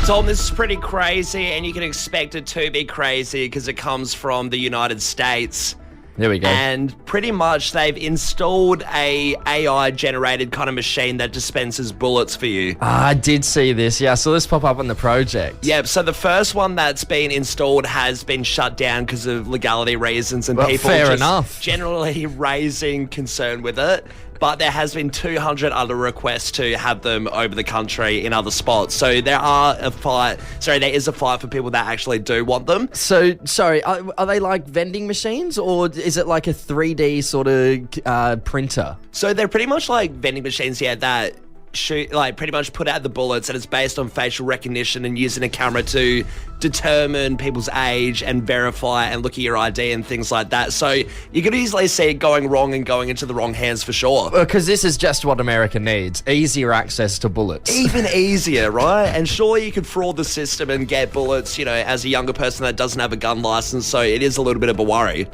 Tom, this is pretty crazy, and you can expect it to be crazy because it comes from the United States. There we go. And pretty much they've installed a AI-generated kind of machine that dispenses bullets for you. I did see this. Yeah, I saw this pop up on the project. Yep, so the first one that's been installed has been shut down because of legality reasons and people fair just enough. generally raising concern with it. But there has been 200 other requests to have them over the country in other spots. So there is a fight for people that actually do want them. So, sorry, are they like vending machines or is it like a 3D sort of printer? So they're pretty much like vending machines, yeah, that shoot, like pretty much put out the bullets, and it's based on facial recognition and using a camera to determine people's age and verify and look at your ID and things like that. So you could easily see it going wrong and going into the wrong hands for sure. Because this is just what America needs. Easier access to bullets. Even easier, right? And sure, you could fraud the system and get bullets, as a younger person that doesn't have a gun license, so it is a little bit of a worry.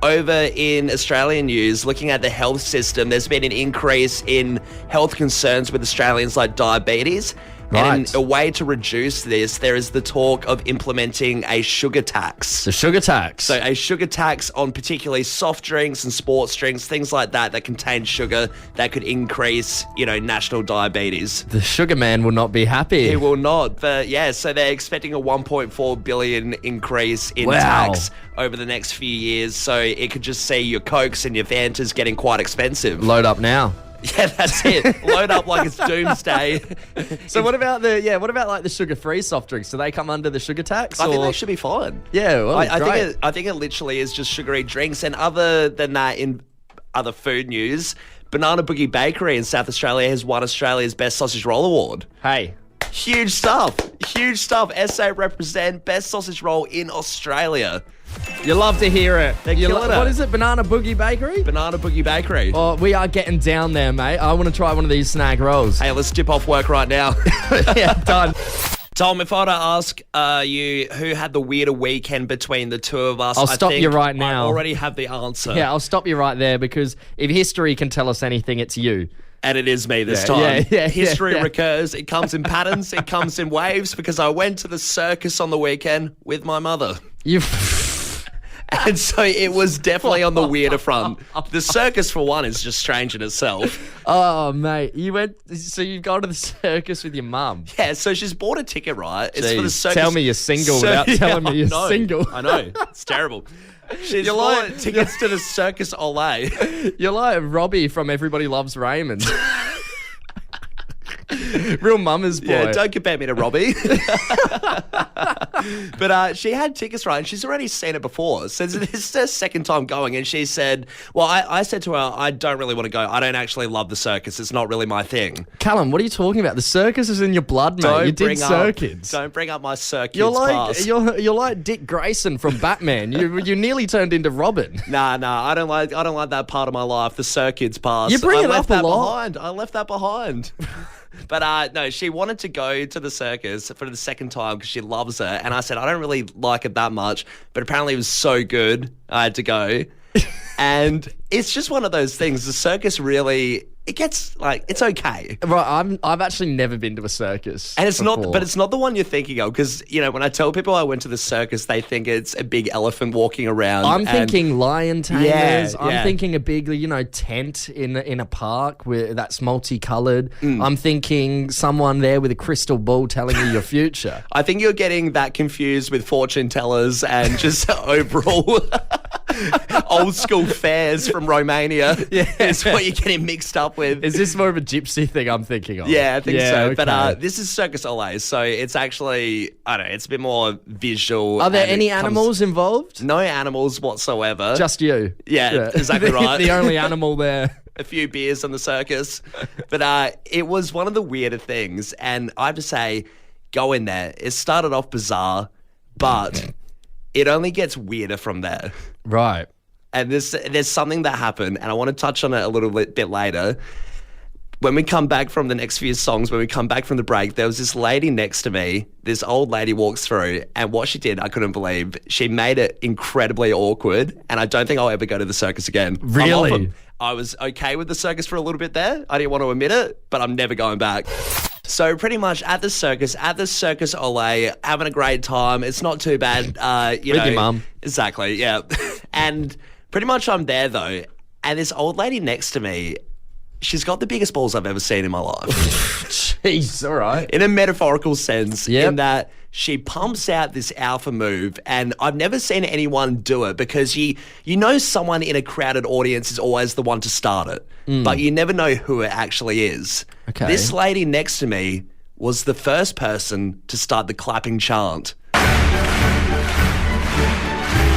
Over in Australian news, looking at the health system, there's been an increase in health concerns with Australians like diabetes. Right. And a way to reduce this, there is the talk of implementing a sugar tax. The sugar tax. So a sugar tax on particularly soft drinks and sports drinks, things like that contain sugar that could increase, national diabetes. The sugar man will not be happy. He will not. But yeah, so they're expecting a 1.4 billion increase in Wow. tax over the next few years. So it could just see your Cokes and your Fantas getting quite expensive. Load up now. Yeah, that's it. Load up like it's doomsday. So what about like the sugar-free soft drinks? Do they come under the sugar tax? I think they should be fine. Yeah, well, I think it literally is just sugary drinks. And other than that, in other food news, Banana Boogie Bakery in South Australia has won Australia's Best Sausage Roll Award. Hey. Huge stuff. Huge stuff. SA represent Best Sausage Roll in Australia. You love to hear it. They're killing it. What is it? Banana Boogie Bakery? Banana Boogie Bakery. Oh, we are getting down there, mate. I want to try one of these snag rolls. Hey, let's dip off work right now. Yeah, done. Tom, if I were to ask you who had the weirder weekend between the two of us, I'll stop you right now. I already have the answer. Yeah, I'll stop you right there because if history can tell us anything, it's you. And it is me this time. Yeah, History recurs. It comes in patterns. It comes in waves because I went to the circus on the weekend with my mother. And so it was definitely on the weirder front. The circus, for one, is just strange in itself. Oh, mate. So you've gone to the circus with your mum? Yeah, so she's bought a ticket, right? It's for the Jeez, circus. tell me you're single without telling me you're single. I know. It's terrible. She's bought tickets to the Circus Olay. You're like Robbie from Everybody Loves Raymond. Real mama's boy. Yeah, don't compare me to Robbie. But she had tickets, right, and she's already seen it before. So this is her second time going, and she said, well, I said to her, I don't really want to go. I don't actually love the circus. It's not really my thing. Callum, what are you talking about? The circus is in your blood, mate. You did circuits. Don't bring up my circuits past. You're like Dick Grayson from Batman. You nearly turned into Robin. Nah, I don't like that part of my life, the circuits past. You bring it up a lot. I left that behind. But no, she wanted to go to the circus for the second time because she loves it. And I said, I don't really like it that much. But apparently it was so good, I had to go. And it's just one of those things. The circus really... It gets it's okay. Right, I've actually never been to a circus. And it's before. not, but it's not the one you're thinking of because, when I tell people I went to the circus, they think it's a big elephant walking around. I'm thinking lion tamers. Yeah. I'm thinking a big, tent in a park that's multicolored. I'm thinking someone there with a crystal ball telling you your future. I think you're getting that confused with fortune tellers and just overall old school fairs from Romania. Yeah, is what you're getting mixed up with. Is this more of a gypsy thing I'm thinking of? Yeah, I think so. Okay. But this is Circus Olay, so it's actually, I don't know, it's a bit more visual. Are there any animals involved? No animals whatsoever. Just you. Yeah. Exactly right. The only animal there. A few beers on the circus. But it was one of the weirder things, and I have to say, go in there. It started off bizarre, but it only gets weirder from there. Right. And there's something that happened, and I want to touch on it a little bit later. When we come back from the next few songs, when we come back from the break, there was this lady next to me. This old lady walks through, and what she did, I couldn't believe. She made it incredibly awkward, and I don't think I'll ever go to the circus again. Really? I was okay with the circus for a little bit there. I didn't want to admit it, but I'm never going back. So pretty much at the Circus Olé, having a great time. It's not too bad. With your mum. Exactly, yeah. And pretty much I'm there though, and this old lady next to me, she's got the biggest balls I've ever seen in my life. Jeez, all right. In a metaphorical sense, Yep. in that she pumps out this alpha move, and I've never seen anyone do it because you know someone in a crowded audience is always the one to start it, but you never know who it actually is. Okay. This lady next to me was the first person to start the clapping chant.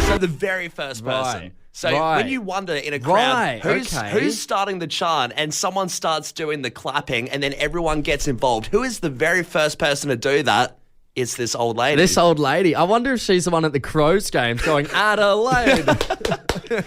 So the very first person. Right. So Right. when you wonder in a crowd, Right, who's starting the chant and someone starts doing the clapping and then everyone gets involved, who is the very first person to do that? It's this old lady. This old lady. I wonder if she's the one at the Crows games going, Adelaide.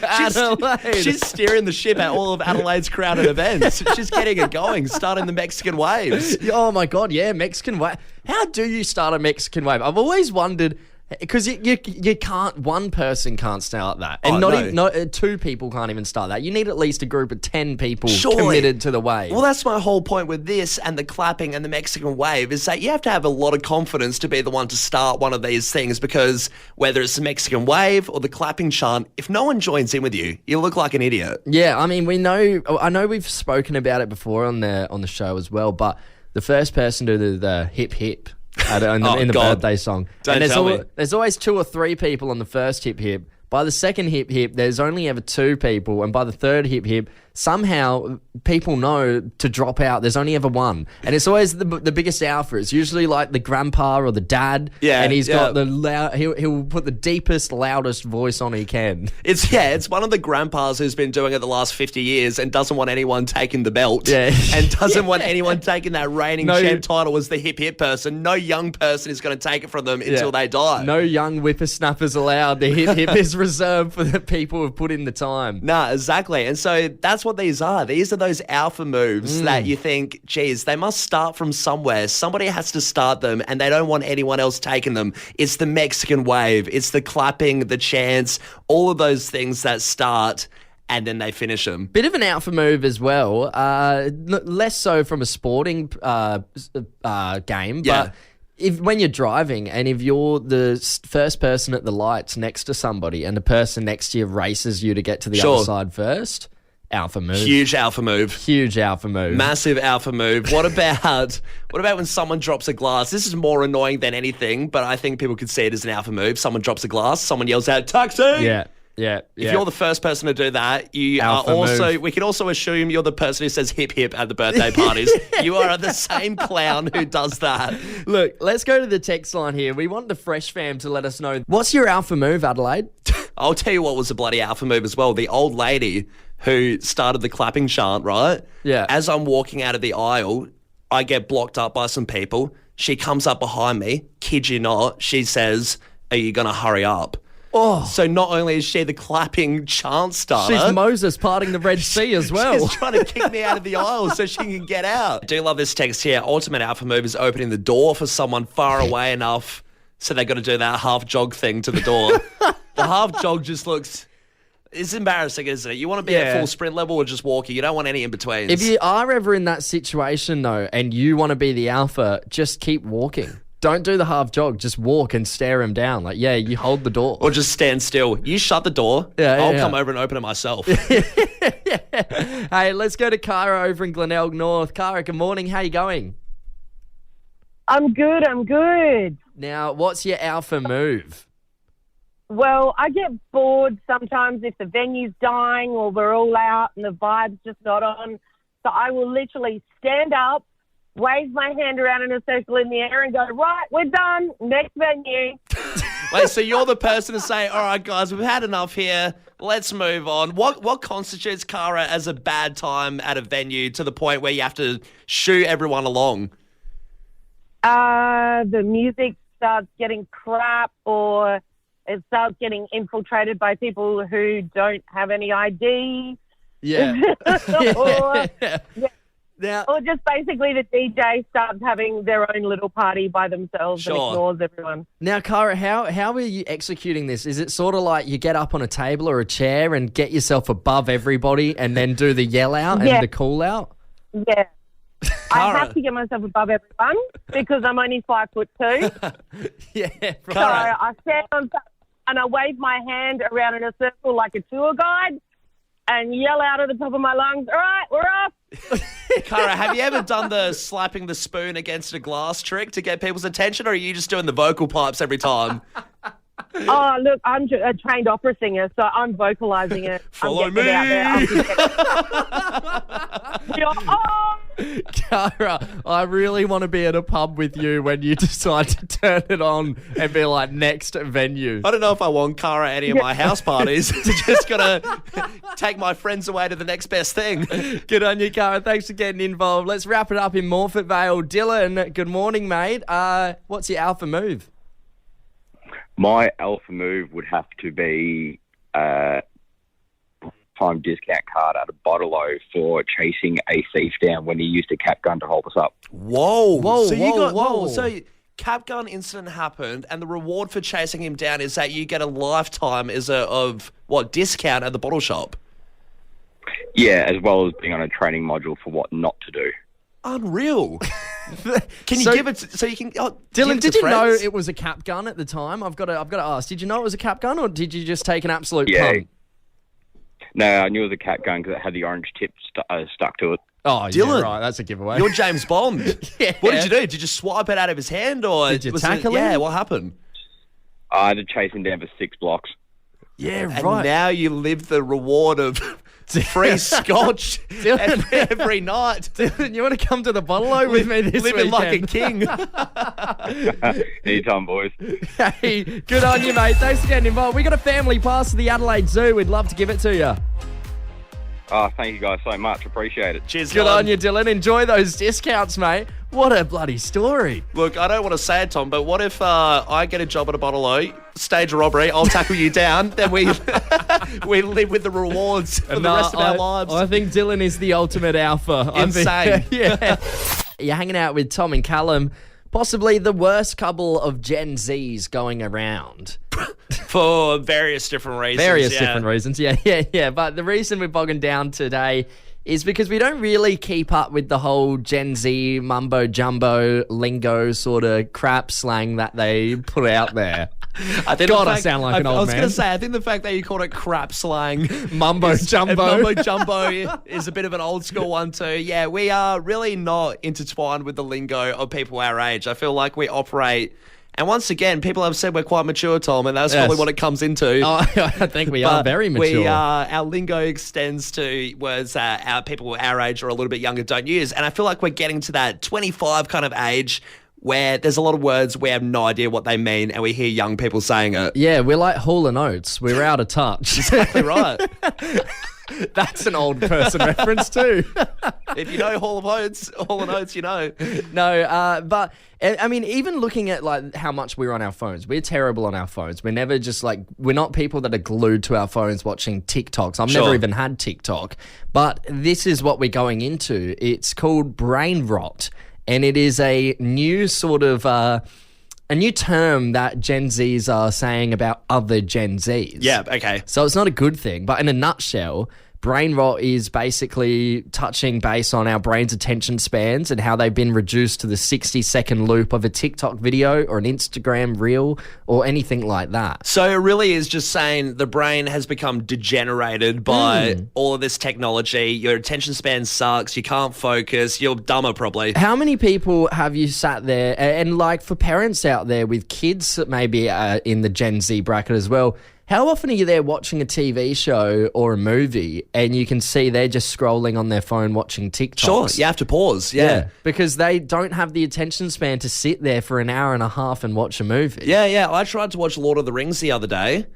Adelaide. She's steering the ship at all of Adelaide's crowded events. She's getting it going, starting the Mexican waves. Oh my God, yeah, Mexican wave. How do you start a Mexican wave? I've always wondered, because you can't, one person can't start that. And two people can't even start that. You need at least a group of 10 people committed to the wave. Well, that's my whole point with this and the clapping and the Mexican wave is that you have to have a lot of confidence to be the one to start one of these things, because whether it's the Mexican wave or the clapping chant, if no one joins in with you, you look like an idiot. Yeah, I mean, I know we've spoken about it before on the show as well, but the first person to do the hip hip in the birthday song. Don't and tell me. There's always 2 or 3 people on the first hip hip. By the second hip hip, there's only ever 2 people, and by the third hip hip, somehow people know to drop out. There's only ever one, and it's always the biggest alpha. It's usually like the grandpa or the dad, and he's got the loud. He'll put the deepest, loudest voice on he can. It's one of the grandpas who's been doing it the last 50 years and doesn't want anyone taking the belt, and doesn't want anyone taking that reigning champ title as the hip hip person. No young person is going to take it from them until they die. No young whippersnappers allowed. The hip hip is reserved for the people who've put in the time. Nah, exactly. And so that's what these are. These are those alpha moves that you think, geez, they must start from somewhere. Somebody has to start them, and they don't want anyone else taking them. It's the Mexican wave. It's the clapping, the chants, all of those things that start, and then they finish them. Bit of an alpha move as well. Less so from a sporting game, but when you're driving and if you're the first person at the lights next to somebody and the person next to you races you to get to the other side first, alpha move. Huge alpha move. Huge alpha move. Massive alpha move. What about when someone drops a glass? This is more annoying than anything, but I think people could see it as an alpha move. Someone drops a glass, someone yells out, taxi! Yeah. If you're the first person to do that, we can also assume you're the person who says hip hip at the birthday parties. You are the same clown who does that. Look, let's go to the text line here. We want the Fresh fam to let us know. What's your alpha move, Adelaide? I'll tell you what was a bloody alpha move as well. The old lady who started the clapping chant, right? Yeah. As I'm walking out of the aisle, I get blocked up by some people. She comes up behind me, kid you not, she says, "Are you going to hurry up?" Oh. So not only is she the clapping chant starter, she's Moses parting the Red Sea as well. She's trying to kick me out of the aisle so she can get out. I do love this text here. Ultimate alpha move is opening the door for someone far away enough so they got to do that half jog thing to the door. The half jog just looks... It's embarrassing, isn't it? You want to be at full sprint level or just walking. You don't want any in-betweens. If you are ever in that situation, though, and you want to be the alpha, just keep walking. Don't do the half jog. Just walk and stare him down. Like, you hold the door. Or just stand still. You shut the door. I'll come over and open it myself. Hey, let's go to Cara over in Glenelg North. Cara, good morning. How you going? I'm good. Now, what's your alpha move? Well, I get bored sometimes if the venue's dying or we're all out and the vibe's just not on. So I will literally stand up, wave my hand around in a circle in the air and go, right, we're done, next venue. Wait, so you're the person to say, all right, guys, we've had enough here. Let's move on. What constitutes, Cara, as a bad time at a venue to the point where you have to shoo everyone along? The music starts getting crap or it starts getting infiltrated by people who don't have any ID. Yeah. or Now, just basically the DJ starts having their own little party by themselves and ignores everyone. Now, Cara, how are you executing this? Is it sort of like you get up on a table or a chair and get yourself above everybody and then do the yell out and the call out? Yeah. I Cara. have to get myself above everyone because I'm only 5'2". Yeah, right. So I stand on top and I wave my hand around in a circle like a tour guide and yell out at the top of my lungs, "All right, we're off." Cara, have you ever done the slapping the spoon against a glass trick to get people's attention, or are you just doing the vocal pipes every time? Oh, look, I'm a trained opera singer, so I'm vocalising it. Follow I'm getting it out there. Cara, I really want to be at a pub with you when you decide to turn it on and be like, next venue. I don't know if I want Cara at any of my house parties. Just gotta take my friends away to the next best thing. Good on you, Cara. Thanks for getting involved. Let's wrap it up in Morfett Vale. Dylan, good morning, mate. What's your alpha move? My alpha move would have to be time discount card at a bottle-o for chasing a thief down when he used a cap gun to hold us up. Whoa, So whoa. So cap gun incident happened, and the reward for chasing him down is that you get a lifetime of discount at the bottle shop. Yeah, as well as being on a training module for what not to do. Unreal. Can you give it so you can? Oh, Dylan, did you know friends? it was a cap gun at the time? I've got to ask. Did you know it was a cap gun, or did you just take an absolute pump? No, I knew it was a cap gun because it had the orange tip stuck to it. Oh, Dylan, yeah, right. That's a giveaway. You're James Bond. Yeah. What did you do? Did you just swipe it out of his hand, or Did you was tackle Yeah, him? what happened? I had to chase him down for 6 blocks. Yeah, And right. now you live the reward of free scotch every night. Dylan, you want to come to the bottle with me this Living like a weekend? king. Anytime, boys. Hey, good on you, mate. Thanks for getting involved. We got a family pass to the Adelaide Zoo. We'd love to give it to you. Oh, thank you guys so much. Appreciate it. Cheers, Good Dylan. on you, Dylan. Enjoy those discounts, mate. What a bloody story. Look, I don't want to say it, Tom, but what if I get a job at a bottle-o, stage a robbery, I'll tackle you down, then we live with the rewards for the rest of our lives. I think Dylan is the ultimate alpha. Insane. Yeah. You're hanging out with Tom and Callum, possibly the worst couple of Gen Zs going around. For various different reasons. Different reasons. Yeah. But the reason we're bogging down today is because we don't really keep up with the whole Gen Z mumbo jumbo lingo sort of crap slang that they put out there. I think God, I sound like an old I was man. going to say, I think the fact that you called it crap slang, Mumbo jumbo. Mumbo jumbo is a bit of an old school one too. Yeah, we are really not intertwined with the lingo of people our age. I feel like we operate. And once again, people have said we're quite mature, Tom, and that's probably what it comes into. Oh, I think we are very mature. Our lingo extends to words that our people our age or a little bit younger don't use. And I feel like we're getting to that 25 kind of age where there's a lot of words we have no idea what they mean, and we hear young people saying it. Yeah, we're like Hall and Oates. We're out of touch. Exactly right. That's an old person reference too. If you know Hall and Oates, you know. No, but I mean, even looking at like how much we're on our phones, we're terrible on our phones. We're never just like, we're not people that are glued to our phones watching TikToks. I've never even had TikTok, but this is what we're going into. It's called brain rot, and it is a new sort of a new term that Gen Zs are saying about other Gen Zs. Yeah, okay. So it's not a good thing, but in a nutshell, brain rot is basically touching base on our brain's attention spans and how they've been reduced to the 60-second loop of a TikTok video or an Instagram reel or anything like that. So it really is just saying the brain has become degenerated by all of this technology. Your attention span sucks. You can't focus. You're dumber probably. How many people have you sat there, and like for parents out there with kids maybe in the Gen Z bracket as well, how often are you there watching a TV show or a movie and you can see they're just scrolling on their phone watching TikToks? Sure, you have to pause. Yeah. Because they don't have the attention span to sit there for an hour and a half and watch a movie. Yeah. I tried to watch Lord of the Rings the other day.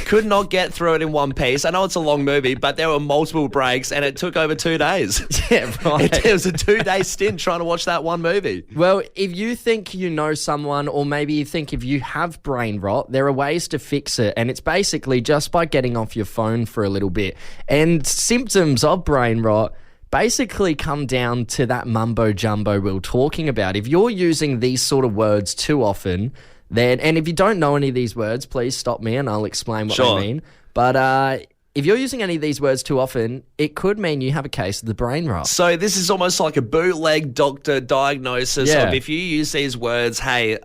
Could not get through it in one piece. I know it's a long movie, but there were multiple breaks and it took over 2 days. Yeah, right. It was a 2-day stint trying to watch that one movie. Well, if you think you know someone, or maybe you think if you have brain rot, there are ways to fix it. And it's basically just by getting off your phone for a little bit. And symptoms of brain rot basically come down to that mumbo jumbo we were talking about. If you're using these sort of words too often, then, and if you don't know any of these words, please stop me and I'll explain what they mean. But if you're using any of these words too often, it could mean you have a case of the brain rot. So this is almost like a bootleg doctor diagnosis Yeah. of if you use these words, hey,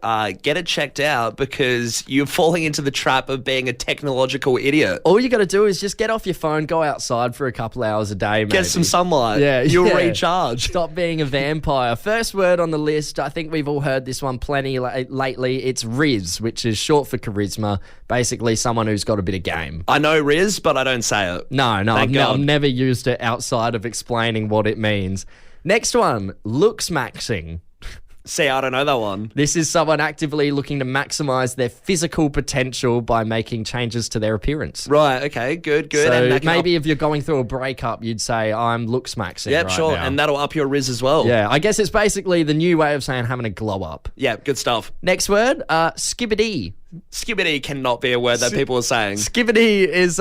get it checked out because you're falling into the trap of being a technological idiot. All you got to do is just get off your phone, go outside for a couple hours a day, maybe. Get some sunlight. Yeah, You'll yeah. recharge. Stop being a vampire. First word on the list, I think we've all heard this one plenty lately. It's Riz, which is short for charisma. Basically, someone who's got a bit of game. I know Riz, but I don't say it. No, Thank God. I've never used it outside of explaining what it means. Next one, looks maxing. See, I don't know that one. This is someone actively looking to maximize their physical potential by making changes to their appearance. Right, okay, good. So And that can maybe if you're going through a breakup, you'd say, I'm looks maxing Yep, right sure. now. And that'll up your Riz as well. Yeah, I guess it's basically the new way of saying having a glow up. Yeah, good stuff. Next word, skibbity. Skibbity cannot be a word that people are saying. Skibbity is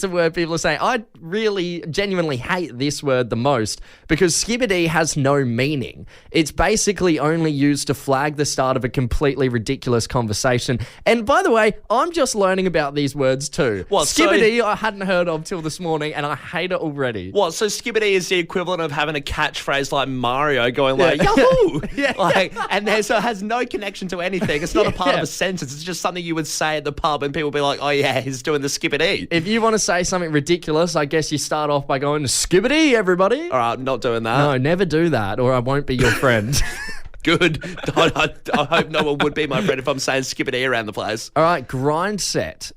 a word people are saying. I really genuinely hate this word the most because skibbity has no meaning. It's basically only used to flag the start of a completely ridiculous conversation. And by the way, I'm just learning about these words too. What, so- Skibbity I hadn't heard of till this morning and I hate it already. What, so skibbity is the equivalent of having a catchphrase like Mario going like, Yahoo! So it has no connection to anything. It's not a part of a sentence. It's just something you would say at the pub and people be like, oh yeah, he's doing the skibbity. If you want to say something ridiculous, I guess you start off by going, skibbity, everybody. All right, not doing that. No, never do that or I won't be your friend. Good. I hope no one would be my friend if I'm saying skibbity around the place. All right, grind set.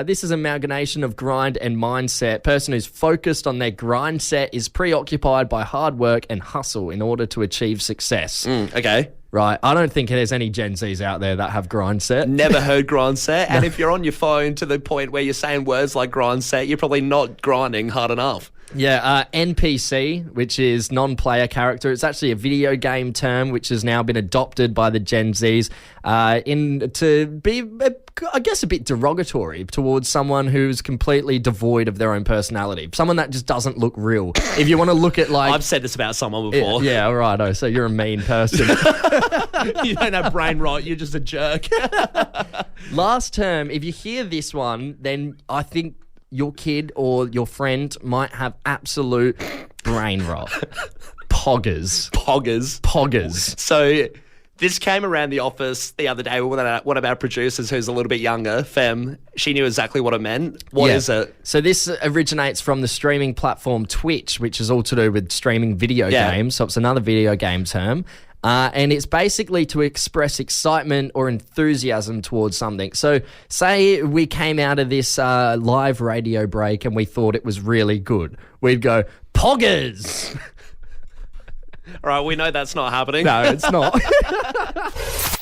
This is an amalgamation of grind and mindset. Person who's focused on their grind set is preoccupied by hard work and hustle in order to achieve success. Okay. Right, I don't think there's any Gen Zs out there that have grind set. Never heard grind set. And if you're on your phone to the point where you're saying words like grind set, you're probably not grinding hard enough. Yeah, NPC, which is non-player character. It's actually a video game term which has now been adopted by the Gen Zs to be, I guess, a bit derogatory towards someone who's completely devoid of their own personality. Someone that just doesn't look real. If you want to look at like... I've said this about someone before. Yeah, all right. Oh, so you're a mean person. You don't have brain rot. You're just a jerk. Last term, if you hear this one, then I think your kid or your friend might have absolute brain rot. Poggers. Poggers. So this came around the office the other day with one of our producers who's a little bit younger, Fem. She knew exactly what it meant. What is it? So this originates from the streaming platform Twitch, which is all to do with streaming video games. So it's another video game term. And it's basically to express excitement or enthusiasm towards something. So say we came out of this live radio break and we thought it was really good. We'd go, poggers! All right, we know that's not happening. No, it's not.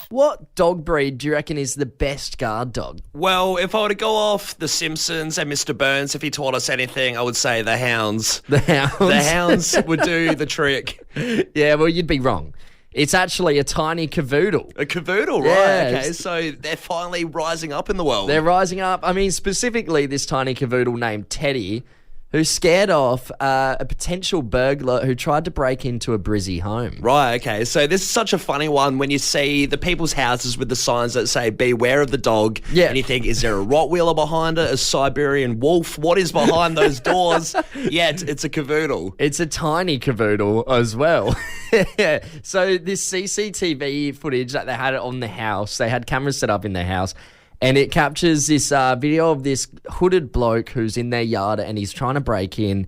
What dog breed do you reckon is the best guard dog? Well, if I were to go off The Simpsons and Mr. Burns, if he taught us anything, I would say the hounds. The hounds? The hounds would do the trick. Yeah, well, you'd be wrong. It's actually a tiny cavoodle. A cavoodle, right? Yeah, Okay, so they're finally rising up in the world. They're rising up. I mean, specifically this tiny cavoodle named Teddy, who scared off a potential burglar who tried to break into a Brizzy home. Right, okay. So this is such a funny one when you see the people's houses with the signs that say, beware of the dog. Yeah. And you think, is there a Rottweiler behind it? A Siberian wolf? What is behind those doors? Yeah, it's a cavoodle. It's a tiny cavoodle as well. Yeah. So this CCTV footage that they had on the house, they had cameras set up in their house, and it captures this video of this hooded bloke who's in their yard and he's trying to break in.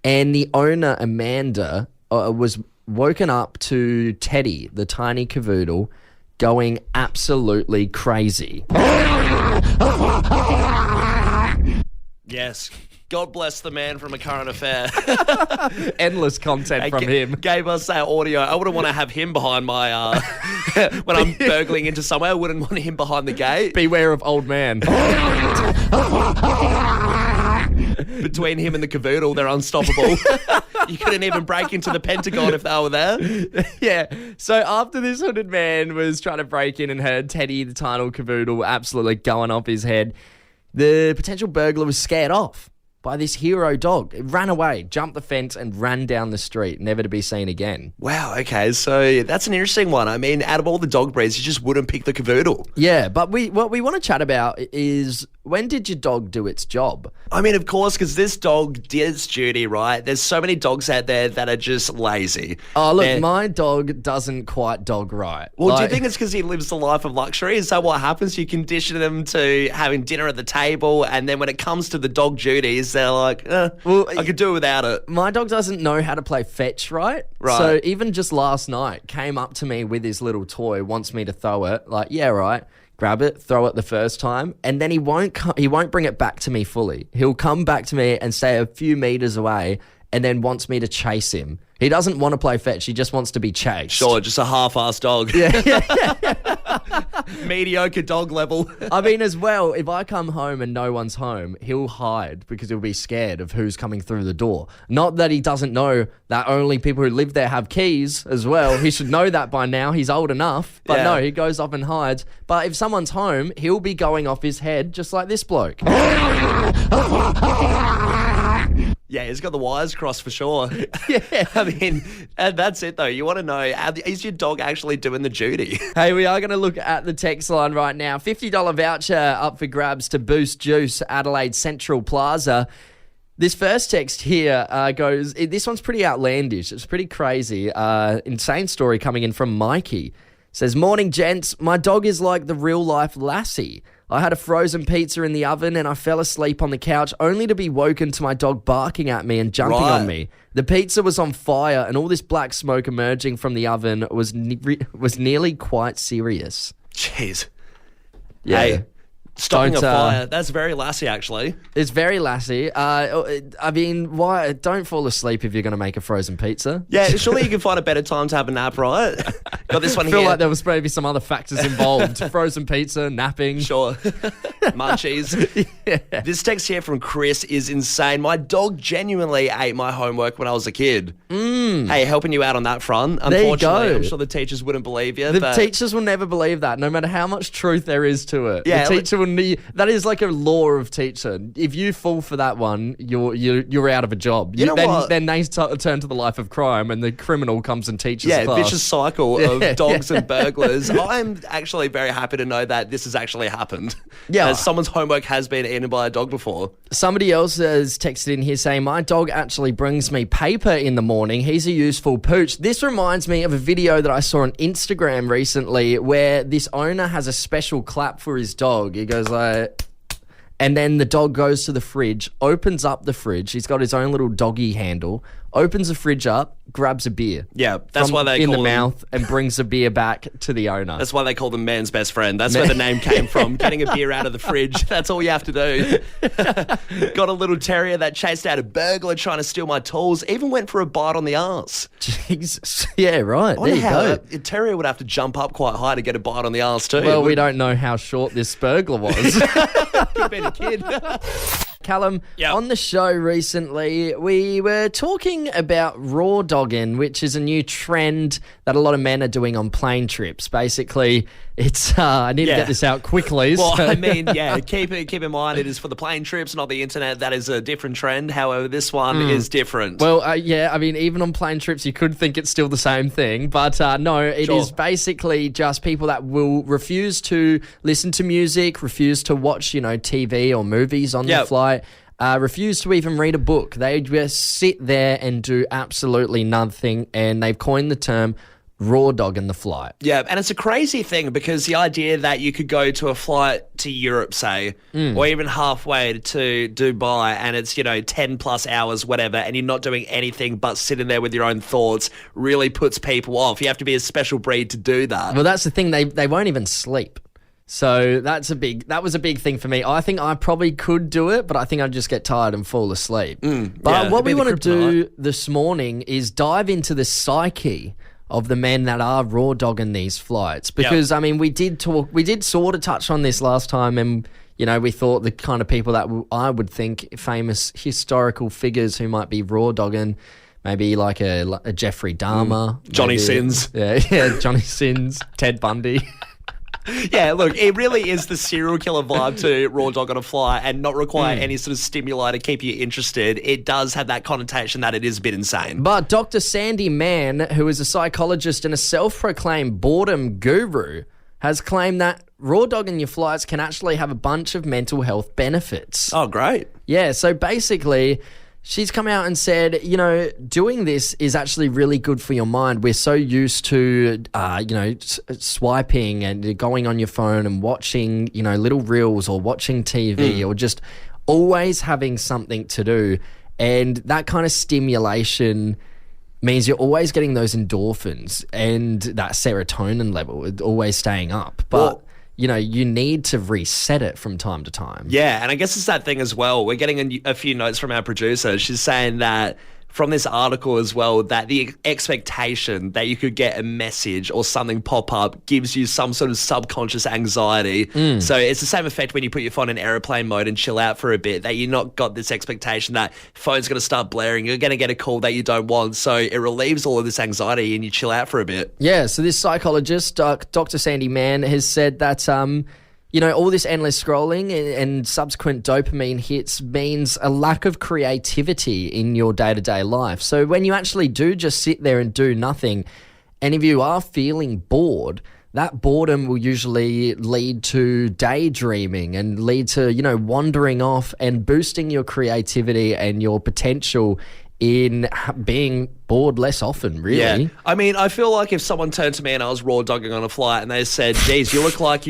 And the owner, Amanda, was woken up to Teddy, the tiny cavoodle, going absolutely crazy. Yes. God bless the man from A Current Affair. Endless content from him. Gave us that audio. I wouldn't want to have him behind my... when I'm burgling into somewhere, I wouldn't want him behind the gate. Beware of old man. Between him and the cavoodle, they're unstoppable. You couldn't even break into the Pentagon if they were there. Yeah. So after this hooded man was trying to break in and heard Teddy, the tiny cavoodle, absolutely going off his head, the potential burglar was scared off by this hero dog. It ran away, jumped the fence, and ran down the street, never to be seen again. Wow, okay, so that's an interesting one. I mean, out of all the dog breeds, you just wouldn't pick the cavoodle. Yeah, but what we want to chat about is when did your dog do its job? I mean, of course, because this dog did its duty, right? There's so many dogs out there that are just lazy. Oh, look, They're- my dog doesn't quite dog right. Well, do you Like- think it's because he lives the life of luxury? Is that what happens? You condition them to having dinner at the table, and then when it comes to the dog duties, they're like, I could do without it. My dog doesn't know how to play fetch, right? Right. So even just last night, came up to me with his little toy, wants me to throw it. Like, yeah, right. Grab it, throw it the first time, and then he won't bring it back to me fully. He'll come back to me and stay a few meters away, and then wants me to chase him. He doesn't want to play fetch. He just wants to be chased. Sure, just a half-assed dog. Mediocre dog level. I mean, as well, if I come home and no one's home, he'll hide because he'll be scared of who's coming through the door. Not that he doesn't know that only people who live there have keys as well. He should know that by now. He's old enough. But Yeah. no, he goes off and hides. But if someone's home, he'll be going off his head just like this bloke. Yeah, he's got the wires crossed for sure. Yeah. I mean, and that's it though. You want to know, is your dog actually doing the duty? Hey, we are going to look at the text line right now. $50 voucher up for grabs to Boost Juice, Adelaide Central Plaza. This first text here goes, this one's pretty outlandish. It's pretty crazy. Insane story coming in from Mikey. Says, morning, gents. My dog is like the real-life Lassie. I had a frozen pizza in the oven and I fell asleep on the couch only to be woken to my dog barking at me and jumping on me. The pizza was on fire and all this black smoke emerging from the oven was nearly quite serious. Jeez. Yeah. Hey, stopping Don't, a fire. That's very Lassie, actually. It's very Lassie. I mean, why? Don't fall asleep if you're going to make a frozen pizza. Yeah, surely you can find a better time to have a nap, right? Got this one I feel here. like there was maybe some other factors involved. Frozen pizza, napping. Sure. Munchies. Yeah. This text here from Chris is insane. My dog genuinely ate my homework when I was a kid. Hey, helping you out on that front. There you Unfortunately, go. I'm sure the teachers wouldn't believe you. The but teachers will never believe that, no matter how much truth there is to it. Yeah, the teacher will need. That is like a law of teacher. If you fall for that one, you're out of a job. You know what? Then they turn to the life of crime, and the criminal comes and teaches yeah, class. vicious cycle of dogs and burglars. I'm actually very happy to know that this has actually happened. Yeah. That someone's homework has been eaten by a dog before. Somebody else has texted in here saying, my dog actually brings me paper in the morning. He's a useful pooch. This reminds me of a video that I saw on Instagram recently where this owner has a special clap for his dog. He goes like... And then the dog goes to the fridge, opens up the fridge. He's got his own little doggy handle, opens the fridge up, grabs a beer. Yeah, that's why they in call the them, mouth and brings the beer back to the owner. That's why they call them man's best friend. That's where the name came from. Getting a beer out of the fridge. That's all you have to do. Got a little terrier that chased out a burglar trying to steal my tools. Even went for a bite on the arse. Jesus. Yeah, right. I There wonder you how go. a terrier would have to jump up quite high to get a bite on the arse too. Well, we don't know how short this burglar was. Could have been a kid. Callum, Yep. on the show recently, we were talking about raw dogging, which is a new trend that a lot of men are doing on plane trips. Basically, it's I need to Yeah. get this out quickly. Well, so- I mean, yeah, keep in mind it is for the plane trips, not the internet. That is a different trend. However, this one is different. Well, yeah, I mean, even on plane trips, you could think it's still the same thing. But no, it is Sure. basically just people that will refuse to listen to music, refuse to watch, TV or movies on the Yep. flight, refuse to even read a book. They just sit there and do absolutely nothing. And they've coined the term raw dog in the flight. Yeah, and it's a crazy thing because the idea that you could go to a flight to Europe, say, or even halfway to Dubai, and it's, 10 plus hours, whatever, and you're not doing anything but sitting there with your own thoughts really puts people off. You have to be a special breed to do that. Well, that's the thing. They won't even sleep. So that was a big thing for me. I think I probably could do it, but I think I'd just get tired and fall asleep. But yeah, what it'd we be the want to do this morning is dive into the psyche of the men that are raw dogging these flights. Because, I mean, we did sort of touch on this last time, and, we thought the kind of people that I would think famous historical figures who might be raw dogging, maybe like a Jeffrey Dahmer. Johnny maybe- Sins. Yeah, Johnny Sins, Ted Bundy. Yeah, look, it really is the serial killer vibe to raw dog on a fly and not require any sort of stimuli to keep you interested. It does have that connotation that it is a bit insane. But Dr. Sandy Mann, who is a psychologist and a self-proclaimed boredom guru, has claimed that raw dogging your flights can actually have a bunch of mental health benefits. Oh, great. Yeah, so basically, she's come out and said, doing this is actually really good for your mind. We're so used to, swiping and going on your phone and watching, little reels or watching TV or just always having something to do. And that kind of stimulation means you're always getting those endorphins and that serotonin level always staying up. But, you need to reset it from time to time. Yeah, and I guess it's that thing as well. We're getting a few notes from our producer. She's saying that from this article as well, that the expectation that you could get a message or something pop up gives you some sort of subconscious anxiety. So it's the same effect when you put your phone in airplane mode and chill out for a bit, that you're not got this expectation that phone's going to start blaring, you're going to get a call that you don't want. So it relieves all of this anxiety and you chill out for a bit. Yeah, so this psychologist, Dr. Sandy Mann, has said that all this endless scrolling and subsequent dopamine hits means a lack of creativity in your day-to-day life. So when you actually do just sit there and do nothing, and if you are feeling bored, that boredom will usually lead to daydreaming and lead to, wandering off and boosting your creativity and your potential in being bored less often, really. Yeah. I mean, I feel like if someone turned to me and I was raw dogging on a flight and they said, geez, you look like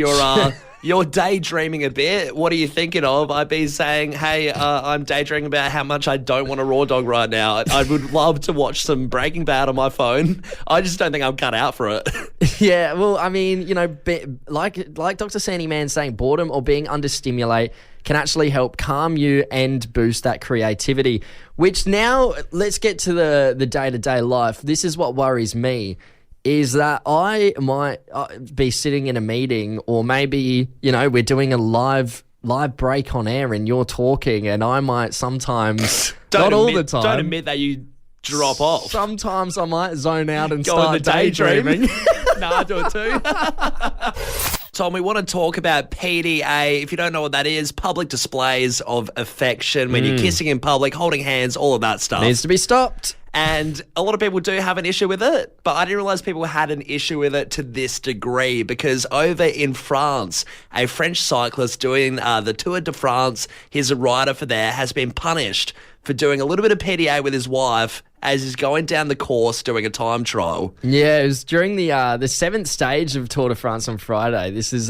you're daydreaming a bit. What are you thinking of? I'd be saying, hey, I'm daydreaming about how much I don't want a raw dog right now. I would love to watch some Breaking Bad on my phone. I just don't think I'm cut out for it. Yeah, well, I mean, like Dr. Sandy Mann saying, boredom or being understimulated can actually help calm you and boost that creativity, which now let's get to the day-to-day life. This is what worries me. Is that I might be sitting in a meeting, or maybe, we're doing a live break on air and you're talking, and I might sometimes, not all the time. Don't admit that you drop off. Sometimes I might zone out and Go start into daydream. daydreaming. No, I do it too. Tom, we want to talk about PDA. If you don't know what that is, public displays of affection, when you're kissing in public, holding hands, all of that stuff. Needs to be stopped. And a lot of people do have an issue with it, but I didn't realize people had an issue with it to this degree, because over in France, a French cyclist doing the Tour de France, he's a rider for there, has been punished for doing a little bit of PDA with his wife as he's going down the course doing a time trial. Yeah, it was during the seventh stage of Tour de France on Friday. This is...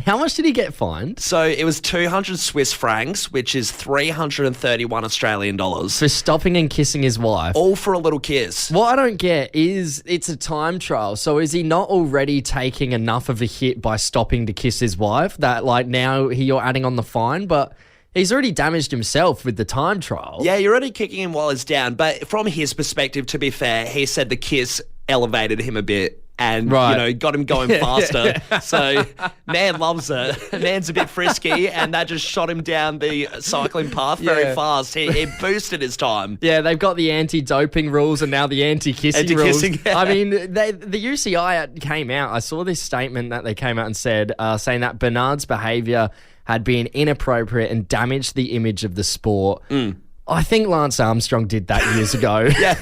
How much did he get fined? So it was 200 Swiss francs, which is 331 Australian dollars. For stopping and kissing his wife. All for a little kiss. What I don't get is it's a time trial. So is he not already taking enough of a hit by stopping to kiss his wife that now you're adding on the fine? But he's already damaged himself with the time trial. Yeah, you're already kicking him while he's down. But from his perspective, to be fair, he said the kiss elevated him a bit. And, got him going faster. So, man loves it. Man's a bit frisky, and that just shot him down the cycling path very fast. He boosted his time. Yeah, they've got the anti-doping rules and now the anti-kissing rules. Yeah. I mean, the UCI came out. I saw this statement that they came out and said, saying that Bernard's behaviour had been inappropriate and damaged the image of the sport. I think Lance Armstrong did that years ago. Yeah.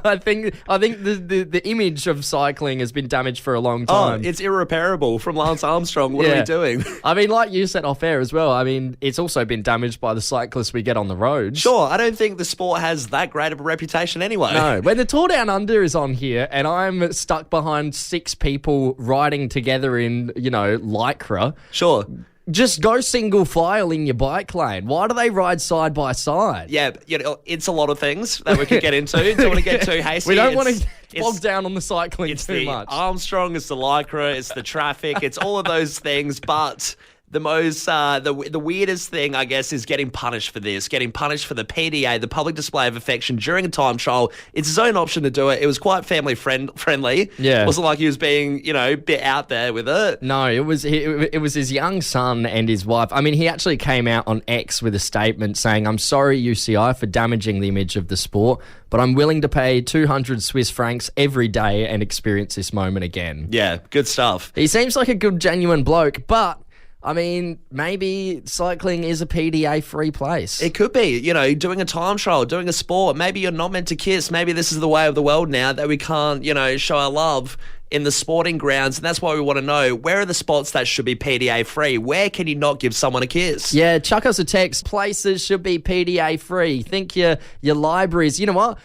I think the image of cycling has been damaged for a long time. Oh, it's irreparable from Lance Armstrong. What are we doing? I mean, like you said off air as well, I mean, it's also been damaged by the cyclists we get on the roads. Sure, I don't think the sport has that great of a reputation anyway. No, when the Tour Down Under is on here and I'm stuck behind 6 people riding together in, Lycra. Sure. Just go single file in your bike lane. Why do they ride side by side? Yeah, it's a lot of things that we could get into. Don't want to get too hasty. We don't want to bog down on the cycling too much. Armstrong, it's the Lycra, it's the traffic, it's all of those things, but... The most, the weirdest thing, I guess, is getting punished for this, getting punished for the PDA, the public display of affection during a time trial. It's his own option to do it. It was quite family friendly. Yeah. It wasn't like he was being, a bit out there with it. No, it was his young son and his wife. I mean, he actually came out on X with a statement saying, "I'm sorry, UCI, for damaging the image of the sport, but I'm willing to pay 200 Swiss francs every day and experience this moment again." Yeah, good stuff. He seems like a good, genuine bloke, but... I mean, maybe cycling is a PDA-free place. It could be, doing a time trial, doing a sport. Maybe you're not meant to kiss. Maybe this is the way of the world now that we can't, show our love in the sporting grounds, and that's why we want to know, where are the spots that should be PDA free? Where can you not give someone a kiss? Yeah, chuck us a text. Places should be PDA free. Think your libraries. You know what?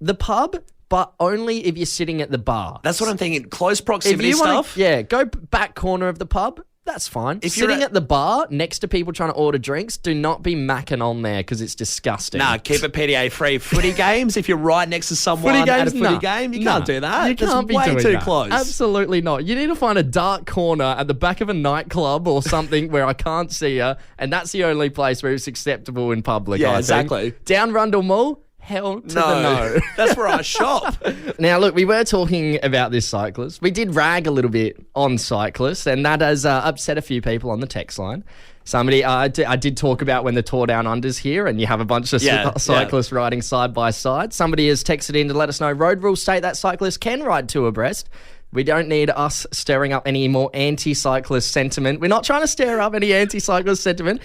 The pub, but only if you're sitting at the bar. That's what I'm thinking. Close proximity stuff. Go back corner of the pub. That's fine. If you're sitting at the bar next to people trying to order drinks, do not be macking on there because it's disgusting. Nah, keep it PDA free. Footy games, if you're right next to someone at a footy game, you can't do that. You can't be way doing too that. close. Absolutely not. You need to find a dark corner at the back of a nightclub or something where I can't see you, and that's the only place where it's acceptable in public. Yeah, I think. exactly. Down Rundle Mall. Hell to the no. That's where I shop. Now, look, we were talking about this cyclist. We did rag a little bit on cyclists, and that has upset a few people on the text line. Somebody, I did talk about when the Tour Down Under's here and you have a bunch of cyclists riding side by side. Somebody has texted in to let us know road rules state that cyclists can ride two abreast. We don't need us stirring up any more anti-cyclist sentiment. We're not trying to stir up any anti-cyclist sentiment.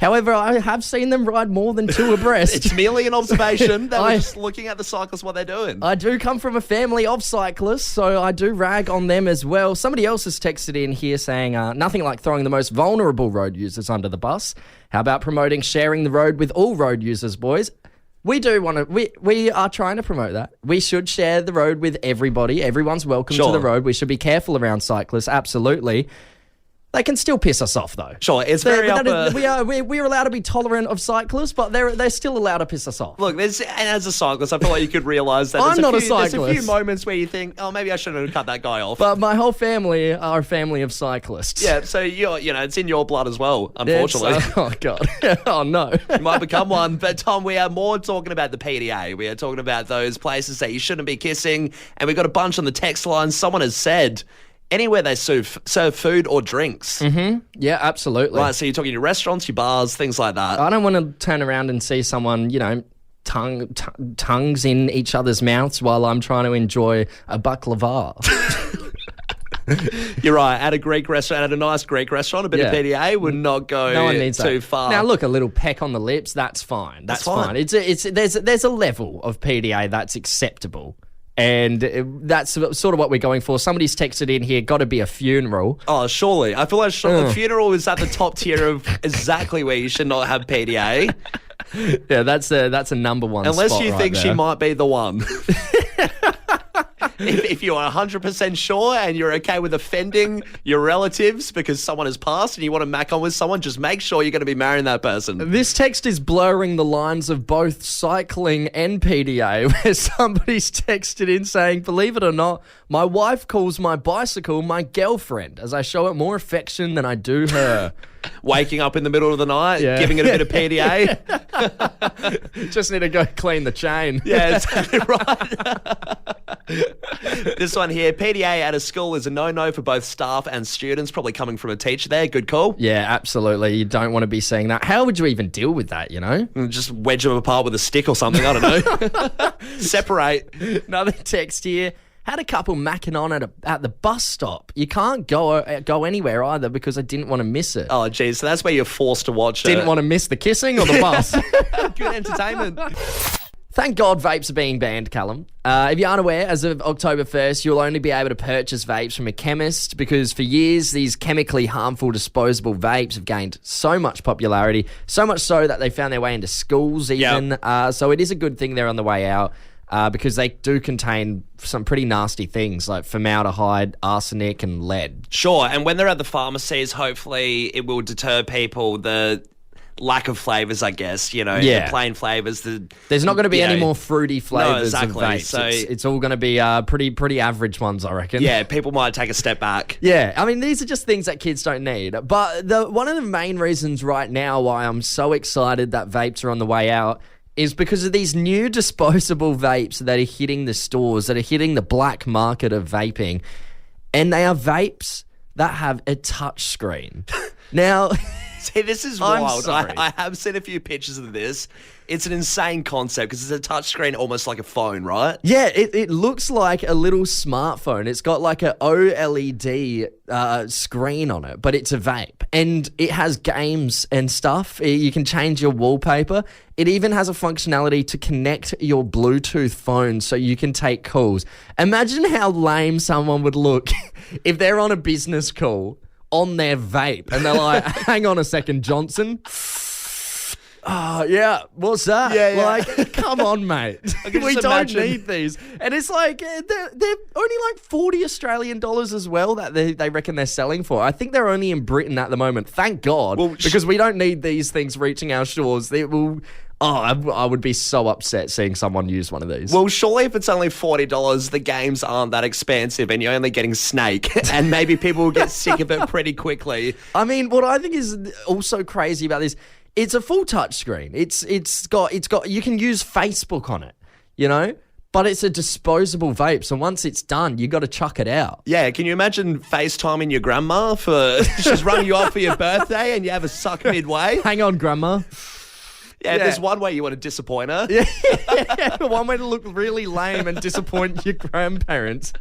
However, I have seen them ride more than two abreast. It's merely an observation. That we're just looking at the cyclists, what they're doing. I do come from a family of cyclists, so I do rag on them as well. Somebody else has texted in here saying, nothing like throwing the most vulnerable road users under the bus. How about promoting sharing the road with all road users, boys? We do want to, we are trying to promote that. We should share the road with everybody. Everyone's welcome to the road. We should be careful around cyclists, absolutely. They can still piss us off, though. Sure, it's very we're allowed to be tolerant of cyclists, but they're still allowed to piss us off. Look, and as a cyclist, I feel like you could realise that there's a few moments where you think, oh, maybe I shouldn't have cut that guy off. But my whole family are a family of cyclists. Yeah, so it's in your blood as well, unfortunately. Oh, God. Oh, no. You might become one. But, Tom, we are more talking about the PDA. We are talking about those places that you shouldn't be kissing. And we've got a bunch on the text line. Someone has said, anywhere they serve food or drinks. Mm-hmm. Yeah, absolutely. Right, so you're talking your restaurants, your bars, things like that. I don't want to turn around and see someone, tongues in each other's mouths while I'm trying to enjoy a baklava. You're right. At a nice Greek restaurant, a bit of PDA would not go too far. Now, look, a little peck on the lips, that's fine. That's fine. There's a level of PDA that's acceptable. And that's sort of what we're going for. Somebody's texted in here, got to be a funeral. Oh, surely. I feel like the funeral is at the top tier of exactly where you should not have PDA. Yeah, that's a number one Unless spot you think there. she might be the one. If you are 100% sure and you're okay with offending your relatives because someone has passed and you want to mac on with someone, just make sure you're going to be marrying that person. This text is blurring the lines of both cycling and PDA, where somebody's texted in saying, believe it or not, my wife calls my bicycle my girlfriend as I show it more affection than I do her. Waking up in the middle of the night, giving it a bit of PDA. Just need to go clean the chain. Yeah, exactly right. This one here, PDA at a school is a no-no for both staff and students, probably coming from a teacher there. Good call. Yeah, absolutely. You don't want to be seeing that. How would you even deal with that, Just wedge them apart with a stick or something, I don't know. Separate. Another text here. Had a couple macking on at the bus stop. You can't go anywhere either because I didn't want to miss it. Oh, geez. So that's where you're forced to watch it. Didn't want to miss the kissing or the bus. Good entertainment. Thank God vapes are being banned, Callum. If you aren't aware, as of October 1st, you'll only be able to purchase vapes from a chemist because for years, these chemically harmful disposable vapes have gained so much popularity, so much so that they found their way into schools even. Yep. So it is a good thing they're on the way out. Because they do contain some pretty nasty things like formaldehyde, arsenic, and lead. Sure, and when they're at the pharmacies, hopefully it will deter people. The lack of flavours, I guess, the plain flavours. There's not going to be any more fruity flavours of vapes. So it's all going to be pretty average ones, I reckon. Yeah, people might take a step back. Yeah, I mean, these are just things that kids don't need. But one of the main reasons right now why I'm so excited that vapes are on the way out is because of these new disposable vapes that are hitting the stores, that are hitting the black market of vaping. And they are vapes that have a touch screen. Now, See, this is I'm wild. sorry. I have seen a few pictures of this. It's an insane concept because it's a touchscreen almost like a phone, right? Yeah, it looks like a little smartphone. It's got like a OLED screen on it, but it's a vape. And it has games and stuff. You can change your wallpaper. It even has a functionality to connect your Bluetooth phone so you can take calls. Imagine how lame someone would look if they're on a business call on their vape and they're like, hang on a second, Johnson. Oh, yeah, what's that? Yeah. Like, come on, mate. can We just don't imagine. need these. And it's like, they're only like 40 Australian dollars as well that they reckon they're selling for. I think they're only in Britain at the moment. Thank God. Well, because we don't need these things reaching our shores. They will... Oh, I would be so upset seeing someone use one of these. Well, surely if it's only $40, the games aren't that expensive and you're only getting Snake and maybe people will get sick of it pretty quickly. I mean, what I think is also crazy about this, it's a full touch screen. It's got you can use Facebook on it, you know? But it's a disposable vape, so once it's done, you got to chuck it out. Yeah, can you imagine FaceTiming your grandma for she's running you off for your birthday and you have a suck midway? Hang on, Grandma. Yeah, there's one way you want to disappoint her. Yeah, one way to look really lame and disappoint your grandparents.